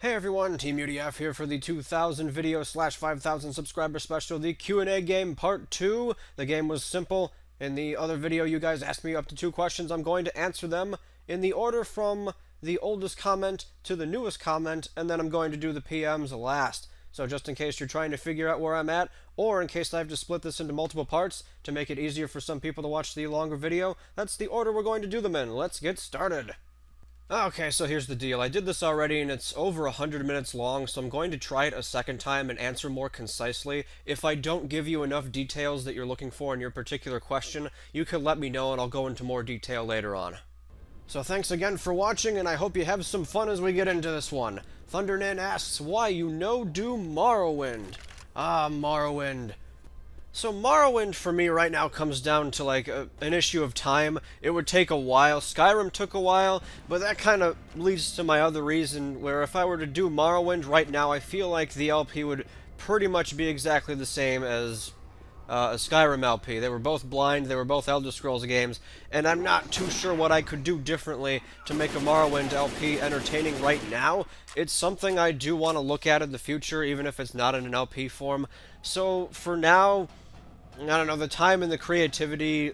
Hey everyone, Teamudf here for the 2000 video slash 5000 subscriber special, the Q&A game part 2. The game was simple. In the other video, you guys asked me up to 2 questions. I'm going to answer them in the order from the oldest comment to the newest comment, and then I'm going to do the PMs last. So just in case you're trying to figure out where I'm at, or in case I have to split this into multiple parts to make it easier for some people to watch the longer video, that's the order we're going to do them in. Let's get started. Okay, so here's the deal. I did this already, and it's over 100 minutes long, so I'm going to try it a second time and answer more concisely. If I don't give you enough details that you're looking for in your particular question, you can let me know and I'll go into more detail later on. So thanks again for watching, and I hope you have some fun as we get into this one. Thundernan asks, why you no do Morrowind? Ah, Morrowind. So Morrowind for me right now comes down to like an issue of time. It would take a while. Skyrim took a while, but that kind of leads to my other reason where if I were to do Morrowind right now, I feel like the LP would pretty much be exactly the same as a Skyrim LP. They were both blind, they were both Elder Scrolls games, and I'm not too sure what I could do differently to make a Morrowind LP entertaining right now. It's something I do want to look at in the future, even if it's not in an LP form. So for now, I don't know, the time and the creativity,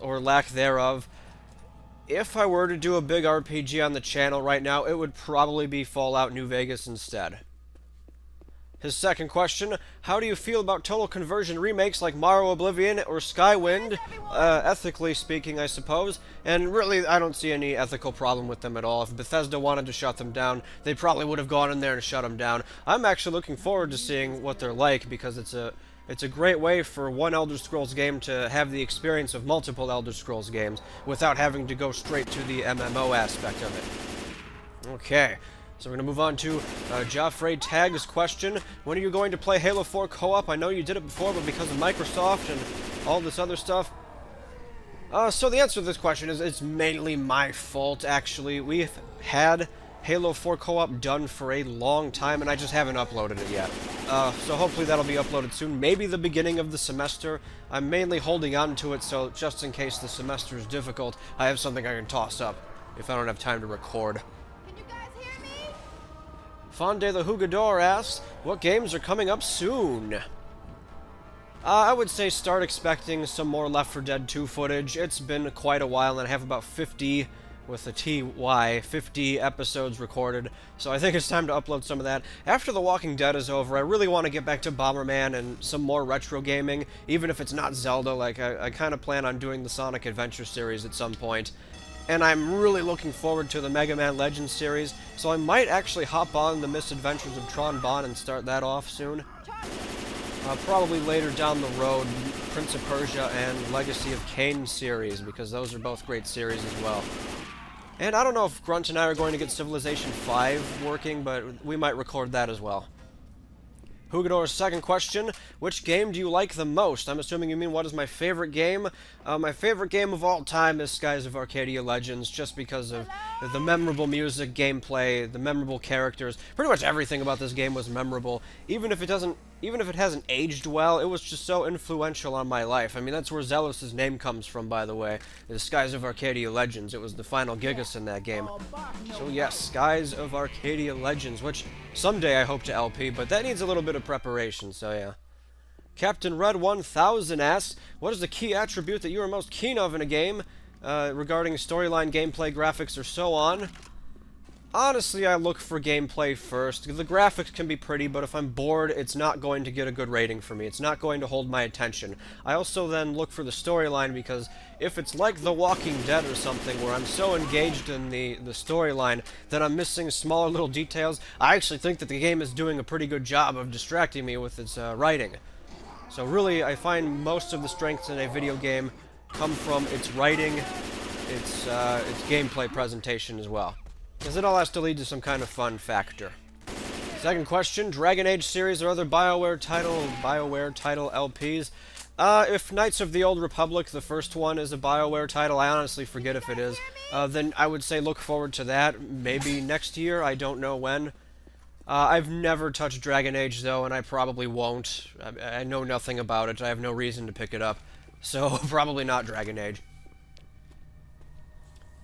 or lack thereof, if I were to do a big RPG on the channel right now, it would probably be Fallout New Vegas instead. His second question, how do you feel about total conversion remakes like Morrow Oblivion or Skywind? Ethically speaking, I suppose. And really, I don't see any ethical problem with them at all. If Bethesda wanted to shut them down, they probably would have gone in there and shut them down. I'm actually looking forward to seeing what they're like, because it's a great way for one Elder Scrolls game to have the experience of multiple Elder Scrolls games without having to go straight to the MMO aspect of it. Okay, so we're going to move on to Joffrey Tag's question. When are you going to play Halo 4 co-op? I know you did it before, but because of Microsoft and all this other stuff. So the answer to this question is it's mainly my fault, actually. We've had Halo 4 co-op done for a long time, and I just haven't uploaded it yet. So hopefully that'll be uploaded soon, maybe the beginning of the semester. I'm mainly holding on to it, so just in case the semester is difficult, I have something I can toss up if I don't have time to record. Can you guys hear me? Fonde the Hugador asks, what games are coming up soon? I would say start expecting some more Left 4 Dead 2 footage. It's been quite a while, and I have about 50... with a TY, 50 episodes recorded, so I think it's time to upload some of that. After The Walking Dead is over, I really want to get back to Bomberman and some more retro gaming, even if it's not Zelda. Like, I kind of plan on doing the Sonic Adventure series at some point, and I'm really looking forward to the Mega Man Legends series, so I might actually hop on the Misadventures of Tron Bonne and start that off soon. Probably later down the road, Prince of Persia and Legacy of Kain series, because those are both great series as well. And I don't know if Grunt and I are going to get Civilization 5 working, but we might record that as well. Hugador's second question, which game do you like the most? I'm assuming you mean what is my favorite game? My favorite game of all time is Skies of Arcadia Legends, just because of the memorable music, gameplay, the memorable characters. Pretty much everything about this game was memorable. Even if it hasn't aged well, it was just so influential on my life. I mean, that's where Zealous' name comes from, by the way. The Skies of Arcadia Legends. It was the final Gigas in that game. So yes, Skies of Arcadia Legends, which someday I hope to LP, but that needs a little bit of preparation, so yeah. Captain Red 1000 asks, what is the key attribute that you are most keen of in a game, regarding storyline, gameplay, graphics, or so on? Honestly, I look for gameplay first. The graphics can be pretty, but if I'm bored, it's not going to get a good rating for me. It's not going to hold my attention. I also then look for the storyline, because if it's like The Walking Dead or something, where I'm so engaged in the storyline that I'm missing smaller little details, I actually think that the game is doing a pretty good job of distracting me with its writing. So really, I find most of the strengths in a video game come from its writing, its gameplay presentation as well. Because it all has to lead to some kind of fun factor. Second question, Dragon Age series or other BioWare title LPs? If Knights of the Old Republic, the first one, is a BioWare title, I honestly forget if it is, then I would say look forward to that. Maybe next year, I don't know when. I've never touched Dragon Age, though, and I probably won't. I know nothing about it. I have no reason to pick it up. So, probably not Dragon Age.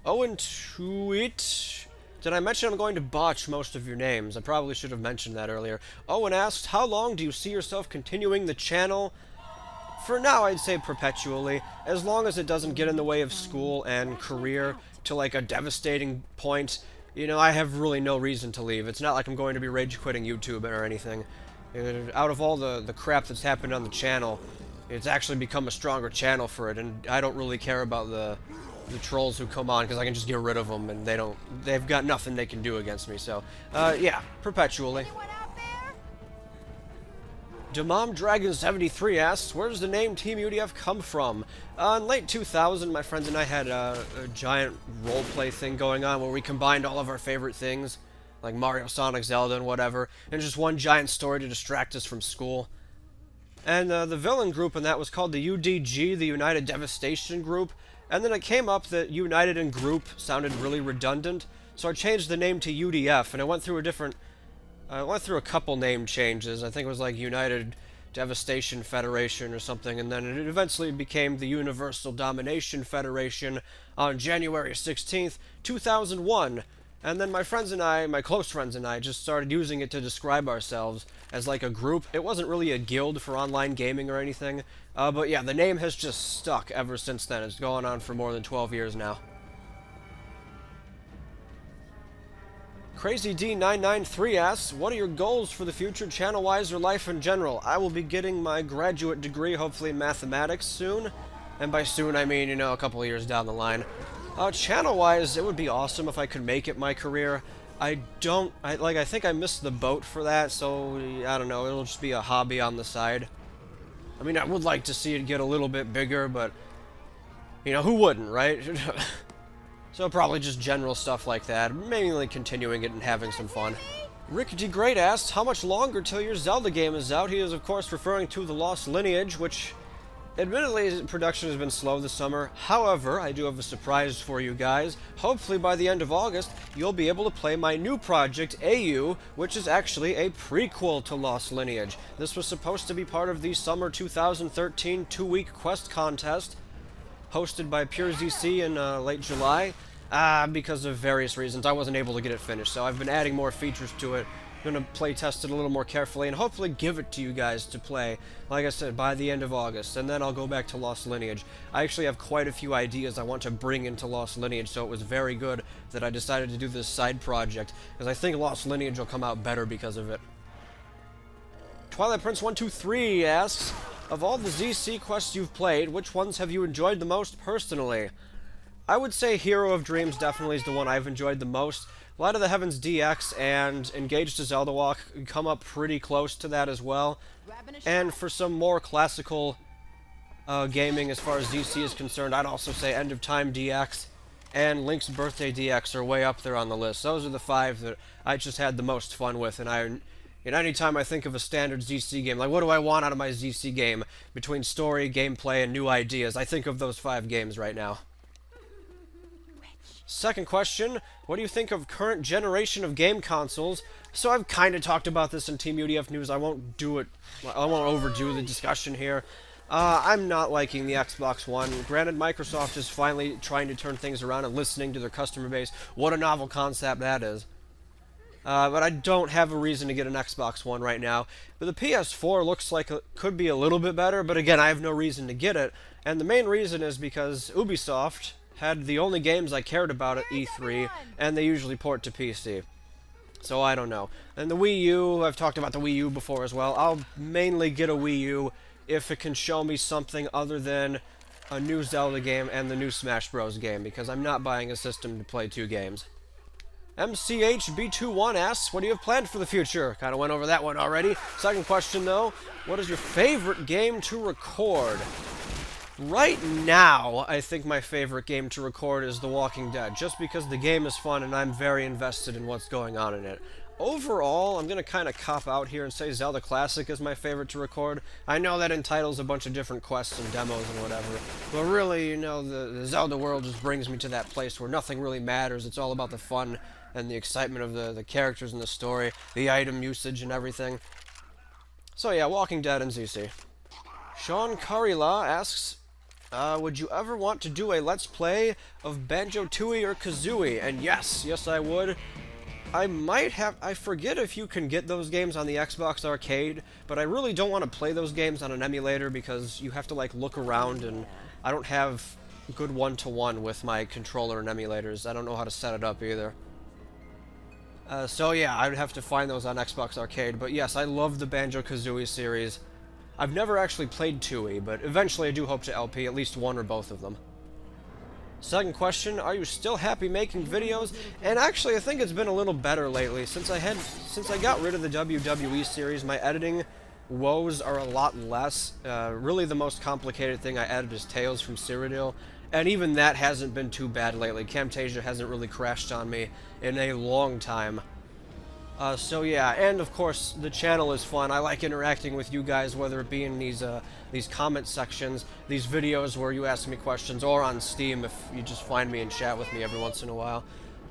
Owen Tweet Did I mention I'm going to botch most of your names? I probably should have mentioned that earlier. Owen asked, how long do you see yourself continuing the channel? For now, I'd say perpetually, as long as it doesn't get in the way of school and career to like a devastating point. You know, I have really no reason to leave. It's not like I'm going to be rage quitting YouTube or anything. Out of all the crap that's happened on the channel, it's actually become a stronger channel for it, and I don't really care about the trolls who come on, because I can just get rid of them, and they've got nothing they can do against me, so, yeah, perpetually. Anyone out there? Demom Dragon 73 asks, where does the name Teamudf come from? In late 2000, my friends and I had a giant roleplay thing going on where we combined all of our favorite things, like Mario, Sonic, Zelda, and whatever, in just one giant story to distract us from school. And the villain group in that was called the UDG, the United Devastation Group, and then it came up that United and Group sounded really redundant, so I changed the name to UDF, and I went through a couple name changes. I think it was like United Devastation Federation or something, and then it eventually became the Universal Domination Federation on January 16th, 2001. And then my close friends and I, just started using it to describe ourselves as like a group. It wasn't really a guild for online gaming or anything, but yeah, the name has just stuck ever since then. It's gone on for more than 12 years now. CrazyD993 asks, what are your goals for the future, channel-wise or life in general? I will be getting my graduate degree, hopefully in mathematics, soon. And by soon, I mean, you know, a couple of years down the line. Channel-wise, it would be awesome if I could make it my career. I think I missed the boat for that, so, I don't know, it'll just be a hobby on the side. I mean, I would like to see it get a little bit bigger, but, you know, who wouldn't, right? So probably just general stuff like that, mainly continuing it and having some fun. Rick D. Great asks, how much longer till your Zelda game is out? He is, of course, referring to The Lost Lineage, which, admittedly, production has been slow this summer. However, I do have a surprise for you guys. Hopefully, by the end of August, you'll be able to play my new project, AU, which is actually a prequel to Lost Lineage. This was supposed to be part of the summer 2013 two-week quest contest, hosted by PureZC in late July. Because of various reasons, I wasn't able to get it finished, so I've been adding more features to it. I'm going to play test it a little more carefully, and hopefully give it to you guys to play, like I said, by the end of August, and then I'll go back to Lost Lineage. I actually have quite a few ideas I want to bring into Lost Lineage, so it was very good that I decided to do this side project, because I think Lost Lineage will come out better because of it. Twilight Prince 123 asks, of all the ZC quests you've played, which ones have you enjoyed the most personally? I would say Hero of Dreams definitely is the one I've enjoyed the most. Light of the Heavens DX and Engage to Zelda Walk come up pretty close to that as well. And for some more classical gaming as far as ZC is concerned, I'd also say End of Time DX and Link's Birthday DX are way up there on the list. Those are the five that I just had the most fun with, and anytime I think of a standard ZC game, like what do I want out of my ZC game between story, gameplay, and new ideas, I think of those 5 games right now. Second question, what do you think of current generation of game consoles? So I've kind of talked about this in Teamudf news. I won't overdo the discussion here. I'm not liking the Xbox One. Granted, Microsoft is finally trying to turn things around and listening to their customer base. What a novel concept that is. But I don't have a reason to get an Xbox One right now. But the PS4 looks like it could be a little bit better, but again, I have no reason to get it. And the main reason is because Ubisoft had the only games I cared about at E3, and they usually port to PC. So I don't know. And the Wii U, I've talked about the Wii U before as well. I'll mainly get a Wii U if it can show me something other than a new Zelda game and the new Smash Bros. Game, because I'm not buying a system to play 2 games. MCHB21 asks, what do you have planned for the future? Kind of went over that one already. Second question, though, what is your favorite game to record? Right now, I think my favorite game to record is The Walking Dead, just because the game is fun and I'm very invested in what's going on in it. Overall, I'm going to kind of cop out here and say Zelda Classic is my favorite to record. I know that entitles a bunch of different quests and demos and whatever, but really, you know, the Zelda world just brings me to that place where nothing really matters. It's all about the fun and the excitement of the characters and the story, the item usage and everything. So yeah, Walking Dead and ZC. Sean Karila asks, Would you ever want to do a Let's Play of Banjo-Tooie or Kazooie? And yes, I would. I forget if you can get those games on the Xbox Arcade, but I really don't want to play those games on an emulator because you have to, like, look around, and I don't have good one-to-one with my controller and emulators. I don't know how to set it up either. So yeah, I would have to find those on Xbox Arcade, but yes, I love the Banjo-Kazooie series. I've never actually played Tooie, but eventually I do hope to LP at least one or both of them. Second question, are you still happy making videos? And actually, I think it's been a little better lately. Since I got rid of the WWE series, my editing woes are a lot less. Really the most complicated thing I edit is Tales from Cyrodiil, and even that hasn't been too bad lately. Camtasia hasn't really crashed on me in a long time. So yeah, and of course, the channel is fun. I like interacting with you guys, whether it be in these comment sections, these videos where you ask me questions, or on Steam if you just find me and chat with me every once in a while.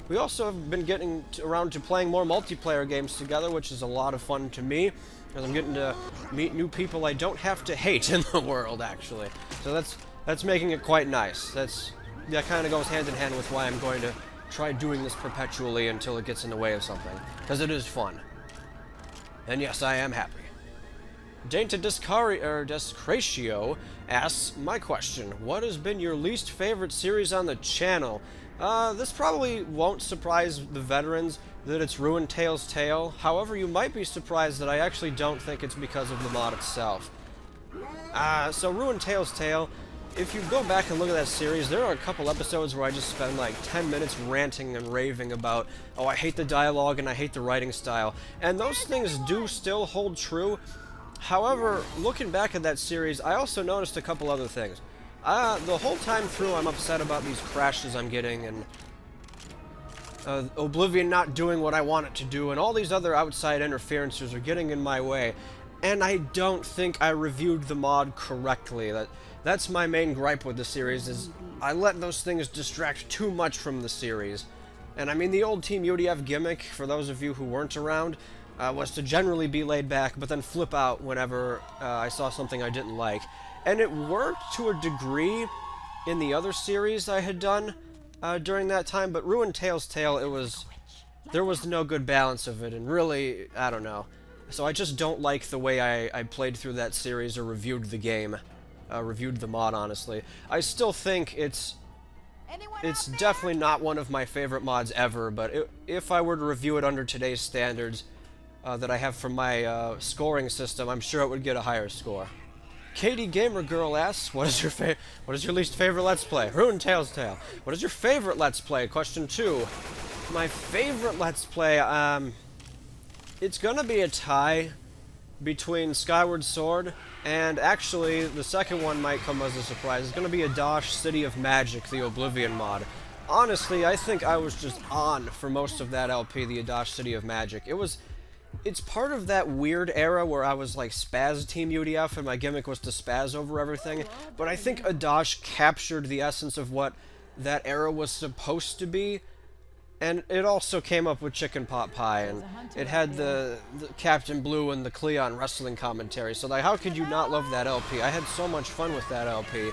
We also have been getting around to playing more multiplayer games together, which is a lot of fun to me, because I'm getting to meet new people I don't have to hate in the world, actually. So that's making it quite nice. That kind of goes hand in hand with why I'm going to try doing this perpetually until it gets in the way of something, because it is fun. And yes, I am happy. Dainta Descratio asks, my question, what has been your least favorite series on the channel? This probably won't surprise the veterans that it's Ruined Tale's Tale. However, you might be surprised that I actually don't think it's because of the mod itself. So Ruined Tale's Tale, if you go back and look at that series, there are a couple episodes where I just spend like 10 minutes ranting and raving about, oh, I hate the dialogue and I hate the writing style. And those things do still hold true. However, looking back at that series, I also noticed a couple other things. The whole time through, I'm upset about these crashes I'm getting, and Oblivion not doing what I want it to do, and all these other outside interferences are getting in my way. And I don't think I reviewed the mod correctly. That's my main gripe with the series, is I let those things distract too much from the series. And I mean, the old Teamudf gimmick, for those of you who weren't around, was to generally be laid back, but then flip out whenever I saw something I didn't like. And it worked to a degree in the other series I had done during that time, but Ruined Tale's Tale, there was no good balance of it, and really, I don't know. So I just don't like the way I played through that series or reviewed the game. Reviewed the mod, honestly. I still think it's definitely not one of my favorite mods ever, but if I were to review it under today's standards that I have for my scoring system, I'm sure it would get a higher score. Katie Gamer Girl asks, what is your least favorite Let's Play? Ruined Tale's Tale. What is your favorite Let's Play? Question 2. My favorite Let's Play, it's gonna be a tie between Skyward Sword, and actually, the second one might come as a surprise. It's gonna be Adash City of Magic, the Oblivion mod. Honestly, I think I was just on for most of that LP, the Adash City of Magic. It's part of that weird era where I was like Spaz Teamudf, and my gimmick was to spaz over everything, but I think Adash captured the essence of what that era was supposed to be. And it also came up with Chicken Pot Pie, and it had the Captain Blue and the Cleon wrestling commentary, so like, how could you not love that LP? I had so much fun with that LP.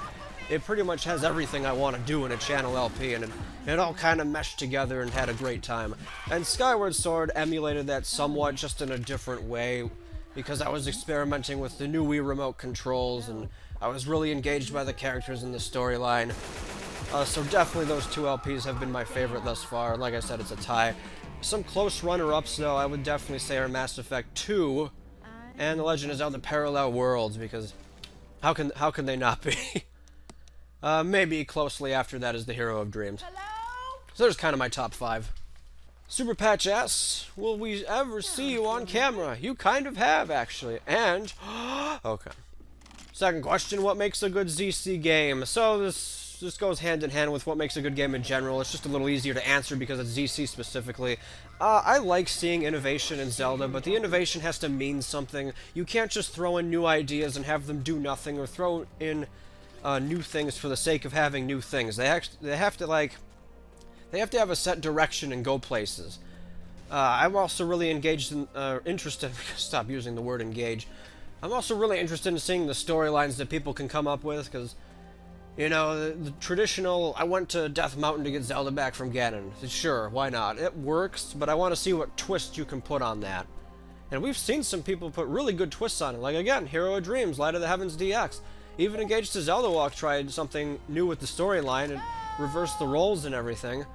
It pretty much has everything I want to do in a channel LP, and it all kind of meshed together and had a great time. And Skyward Sword emulated that somewhat, just in a different way, because I was experimenting with the new Wii Remote controls, and I was really engaged by the characters in the storyline. So definitely those two LPs have been my favorite thus far. Like I said, it's a tie. Some close runner-ups, though, I would definitely say are Mass Effect 2 and The Legend of Zelda Parallel Worlds, because how can they not be? Maybe closely after that is The Hero of Dreams. Hello? So there's kind of my top 5. Super Patch asks, will we ever see you on camera? You kind of have, actually. And, okay. Second question, what makes a good ZC game? So this goes hand in hand with what makes a good game in general. It's just a little easier to answer because it's ZC specifically. I like seeing innovation in Zelda, but the innovation has to mean something. You can't just throw in new ideas and have them do nothing, or throw in new things for the sake of having new things. They have to have a set direction and go places. I'm also really interested. Stop using the word engage. I'm also really interested in seeing the storylines that people can come up with, because You know, the traditional, I went to Death Mountain to get Zelda back from Ganon. Sure, why not? It works, but I want to see what twist you can put on that. And we've seen some people put really good twists on it. Like, again, Hero of Dreams, Light of the Heavens DX. Even Engaged to Zelda Walk tried something new with the storyline and reversed the roles and everything.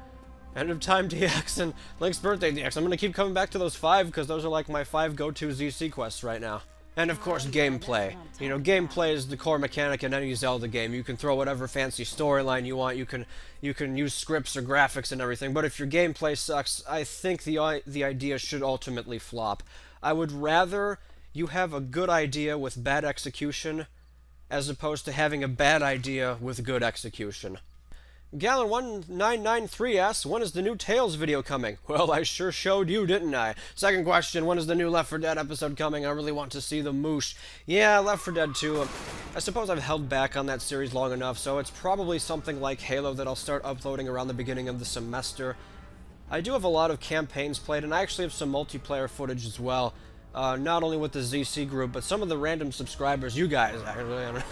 End of Time DX and Link's Birthday DX. I'm going to keep coming back to those 5 because those are like my 5 go-to ZC quests right now. And of course, gameplay. You know, gameplay is the core mechanic in any Zelda game. You can throw whatever fancy storyline you want. You can use scripts or graphics and everything. But if your gameplay sucks, I think the idea should ultimately flop. I would rather you have a good idea with bad execution as opposed to having a bad idea with good execution. Gallon1993 asks, when is the new Tales video coming? Well, I sure showed you, didn't I? Second question, when is the new Left 4 Dead episode coming? I really want to see the moosh. Yeah, Left 4 Dead 2. I suppose I've held back on that series long enough, so it's probably something like Halo that I'll start uploading around the beginning of the semester. I do have a lot of campaigns played, and I actually have some multiplayer footage as well. Not only with the ZC group, but some of the random subscribers, you guys, actually,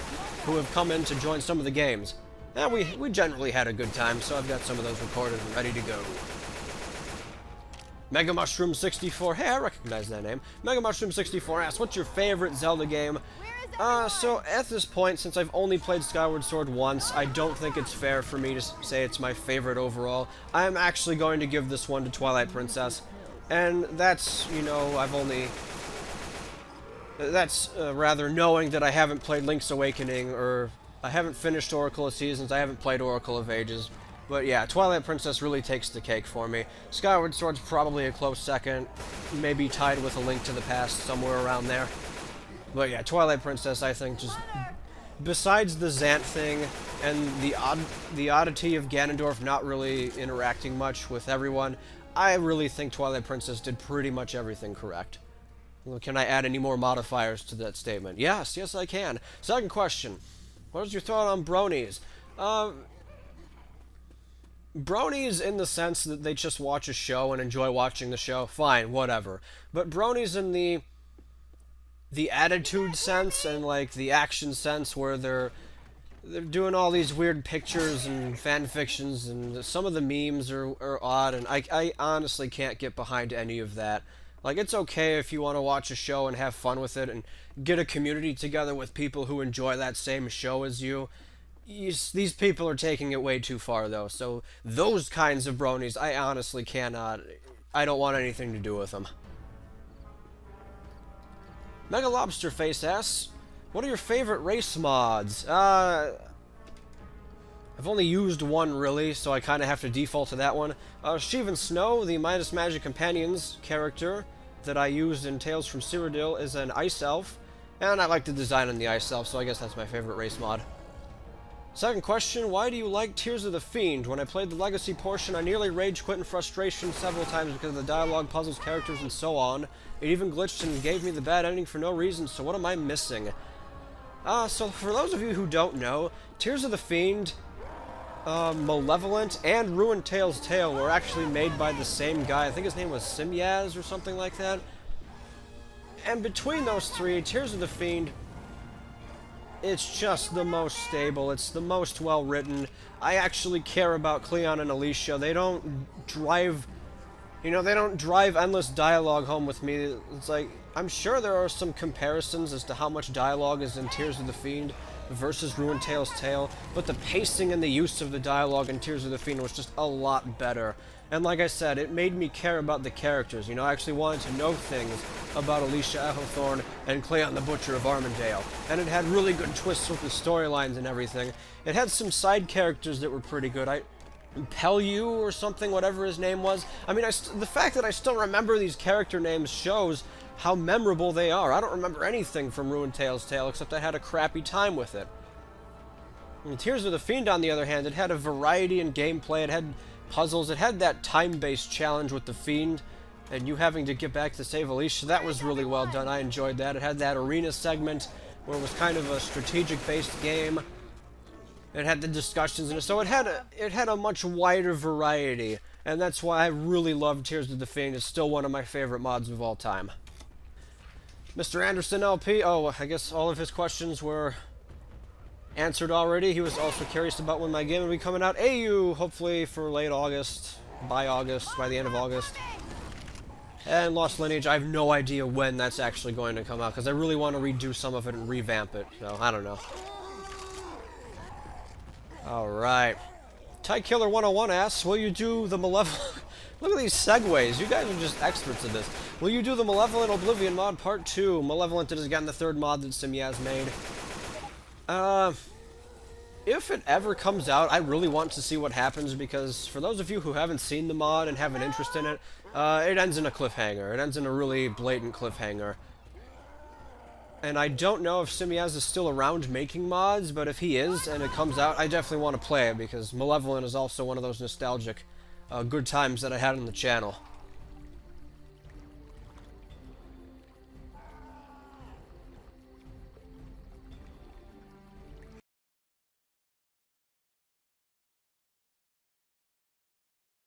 who have come in to join some of the games. Yeah, we generally had a good time, so I've got some of those recorded and ready to go. Mega Mushroom 64, hey, I recognize that name. Mega Mushroom 64 asks, what's your favorite Zelda game? So at this point, since I've only played Skyward Sword once, I don't think it's fair for me to say it's my favorite overall. I'm actually going to give this one to Twilight Princess. And that's, you know, that's rather knowing that I haven't played Link's Awakening, or I haven't finished Oracle of Seasons, I haven't played Oracle of Ages. But yeah, Twilight Princess really takes the cake for me. Skyward Sword's probably a close second, maybe tied with A Link to the Past, somewhere around there. But yeah, Twilight Princess, I think, just besides the Zant thing and the oddity of Ganondorf not really interacting much with everyone, I really think Twilight Princess did pretty much everything correct. Well, can I add any more modifiers to that statement? Yes, yes I can. Second question. What is your thought on bronies? Bronies in the sense that they just watch a show and enjoy watching the show, fine, whatever. But bronies in the attitude sense and like the action sense where they're doing all these weird pictures and fan fictions, and some of the memes are odd, and I honestly can't get behind any of that. Like, it's okay if you want to watch a show and have fun with it and get a community together with people who enjoy that same show as you. These people are taking it way too far, though, so those kinds of bronies, I honestly cannot. I don't want anything to do with them. Mega Lobster Face asks, what are your favorite race mods? I've only used one, really, so I kind of have to default to that one. Sheevan Snow, the Midas Magic Companions character that I used in Tales from Cyrodiil, is an Ice Elf, and I like the design on the Ice Elf, so I guess that's my favorite race mod. Second question, why do you like Tears of the Fiend? When I played the Legacy portion, I nearly rage quit in frustration several times because of the dialogue, puzzles, characters, and so on. It even glitched and gave me the bad ending for no reason, so what am I missing? So for those of you who don't know, Tears of the Fiend, Malevolent, and Ruined Tale's Tale were actually made by the same guy. I think his name was Simyaz or something like that. And between those three, Tears of the Fiend, it's just the most stable, it's the most well-written. I actually care about Cleon and Alicia. They don't drive, you know, they don't drive endless dialogue home with me. It's like, I'm sure there are some comparisons as to how much dialogue is in Tears of the Fiend versus Ruined Tale's Tale, but the pacing and the use of the dialogue in Tears of the Fiend was just a lot better. And like I said, it made me care about the characters. You know, I actually wanted to know things about Alicia Ethelthorn and Cleon the Butcher of Armandale. And it had really good twists with the storylines and everything. It had some side characters that were pretty good. Pellew or something, whatever his name was. I mean, the fact that I still remember these character names shows how memorable they are. I don't remember anything from Ruined Tale's Tale, except I had a crappy time with it. And Tears of the Fiend, on the other hand, it had a variety in gameplay, it had puzzles, it had that time-based challenge with the Fiend, and you having to get back to save Alicia. That was really well done. I enjoyed that. It had that arena segment where it was kind of a strategic-based game. It had the discussions in it, so it had a much wider variety, and that's why I really loved Tears of the Fiend. It's still one of my favorite mods of all time. Mr. Anderson LP, oh, I guess all of his questions were answered already. He was also curious about when my game will be coming out. AU, hopefully for late August, by the end of August. And Lost Lineage, I have no idea when that's actually going to come out, because I really want to redo some of it and revamp it, so I don't know. Alright. Ty Killer 101 asks, will you do the Malevolent... Look at these segues, you guys are just experts at this. Will you do the Malevolent Oblivion mod part 2? Malevolent has gotten the third mod that Simyaz made. If it ever comes out, I really want to see what happens, because for those of you who haven't seen the mod and have an interest in it, it ends in a cliffhanger. It ends in a really blatant cliffhanger. And I don't know if Simyaz is still around making mods, but if he is, and it comes out, I definitely want to play it, because Malevolent is also one of those nostalgic good times that I had on the channel.